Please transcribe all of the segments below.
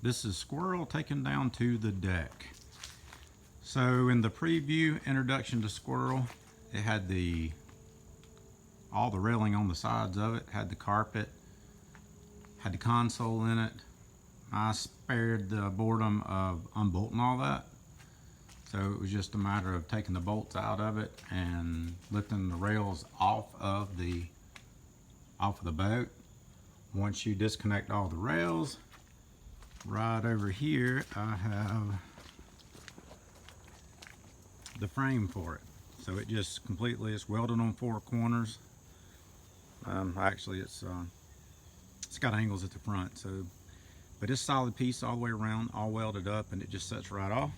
This is Squirrel taken down to the deck. So in the preview introduction to Squirrel, it had all the railing on the sides of it, had the carpet, had the console in it. I spared the boredom of unbolting all that. So it was just a matter of taking the bolts out of it and lifting the rails off of the boat. Once you disconnect all the rails, right over here I have the frame for it. So it just completely, it's welded on 4 corners. Actually it's got angles at the front, so but it's a solid piece all the way around, all welded up, and it just sets right off.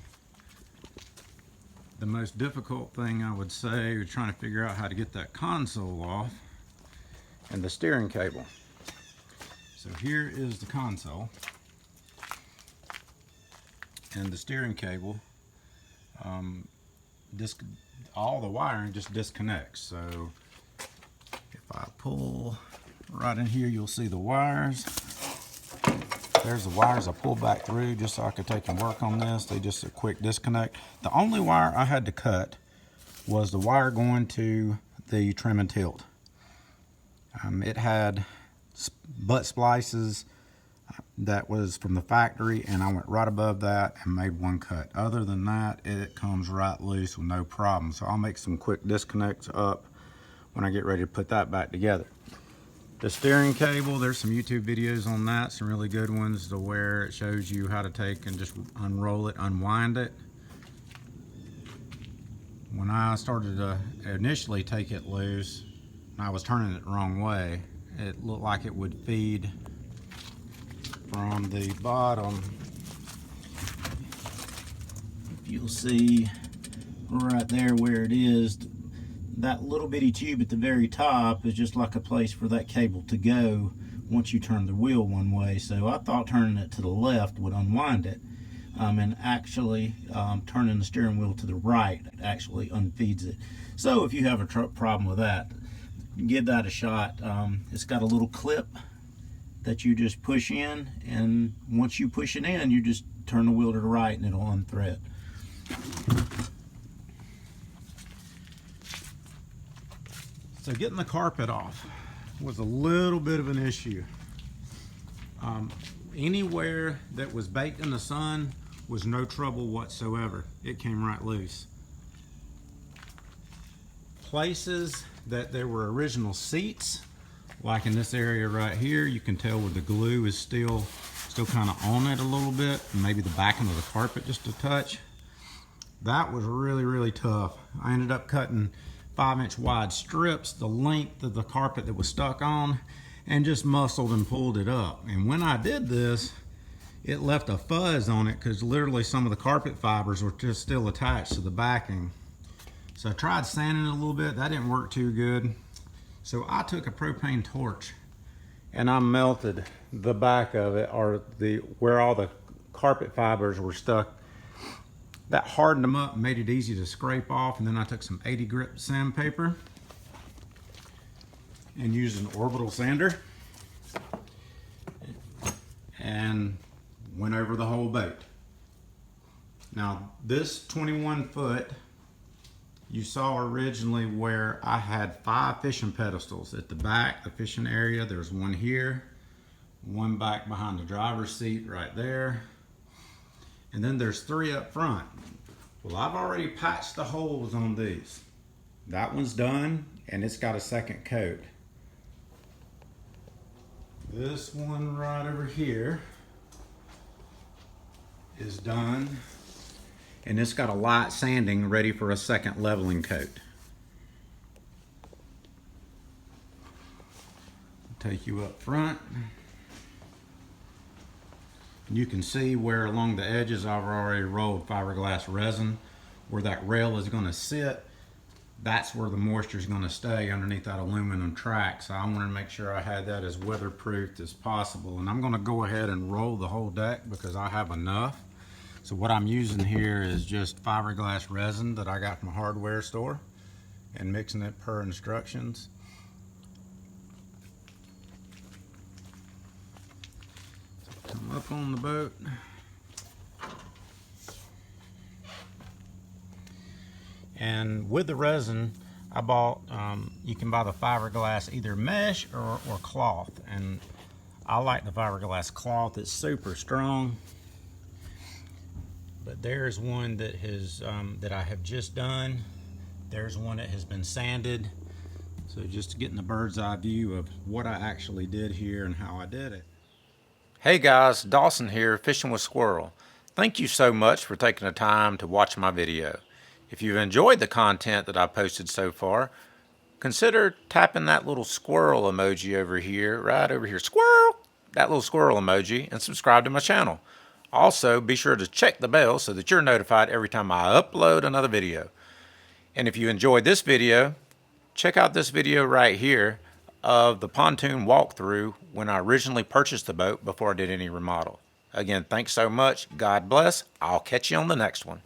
The most difficult thing I would say is trying to figure out how to get that console off and the steering cable. So here is the console and the steering cable. All the wiring just disconnects. So if I pull right in here, you'll see the wires. There's the wires I pulled back through just so I could take and work on this. They just a quick disconnect. The only wire I had to cut was the wire going to the trim and tilt. It had butt splices that was from the factory, and I went right above that and made one cut. Other than that, it comes right loose with no problem. So I'll make some quick disconnects up when I get ready to put that back together. The steering cable, there's some YouTube videos on that, some really good ones to where it shows you how to take and just unroll it, unwind it. When I started to initially take it loose, I was turning it the wrong way. It looked like it would feed from the bottom. You'll see right there where it is, that little bitty tube at the very top is just like a place for that cable to go once you turn the wheel one way. So I thought turning it to the left would unwind it, and actually turning the steering wheel to the right actually unfeeds it. So if you have a problem with that, give that a shot. It's got a little clip that you just push in, and once you push it in, you just turn the wheel to the right and it'll unthread. So getting the carpet off was a little bit of an issue. Anywhere that was baked in the sun was no trouble whatsoever. It came right loose. Places that there were original seats, like in this area right here, you can tell where the glue is still kind of on it a little bit, and maybe the backing of the carpet just a touch. That was really tough. I ended up cutting 5-inch wide strips the length of the carpet that was stuck on, and just muscled and pulled it up. And when I did this, it left a fuzz on it because literally some of the carpet fibers were just still attached to the backing. So I tried sanding it a little bit. That didn't work too good. So I took a propane torch and I melted the back of it, or where all the carpet fibers were stuck. That hardened them up and made it easy to scrape off. And then I took some 80 grit sandpaper and used an orbital sander and went over the whole boat. Now this 21 foot, you saw originally where I had 5 fishing pedestals at the back, the fishing area. There's one here, one back behind the driver's seat right there, and then there's 3 up front. Well, I've already patched the holes on these. That one's done, and it's got a second coat. This one right over here is done, and it's got a light sanding ready for a second leveling coat. Take you up front. You can see where along the edges I've already rolled fiberglass resin. Where that rail is going to sit, that's where the moisture is going to stay underneath that aluminum track. So I wanted to make sure I had that as weatherproofed as possible. And I'm going to go ahead and roll the whole deck because I have enough. So what I'm using here is just fiberglass resin that I got from a hardware store and mixing it per instructions. So come up on the boat. And with the resin, I bought, you can buy the fiberglass either mesh or cloth. And I like the fiberglass cloth. It's super strong. But there's one that has that I have just done. There's one that has been sanded. So just getting the bird's eye view of what I actually did here and how I did it. Hey guys, Dawson here, Fishing with Squirrel. Thank you so much for taking the time to watch my video. If you've enjoyed the content that I posted so far, consider tapping that little squirrel emoji over here, right over here, squirrel, that little squirrel emoji, and subscribe to my channel. Also, be sure to check the bell so that you're notified every time I upload another video. And if you enjoyed this video, check out this video right here of the pontoon walkthrough when I originally purchased the boat before I did any remodel. Again, thanks so much. God bless. I'll catch you on the next one.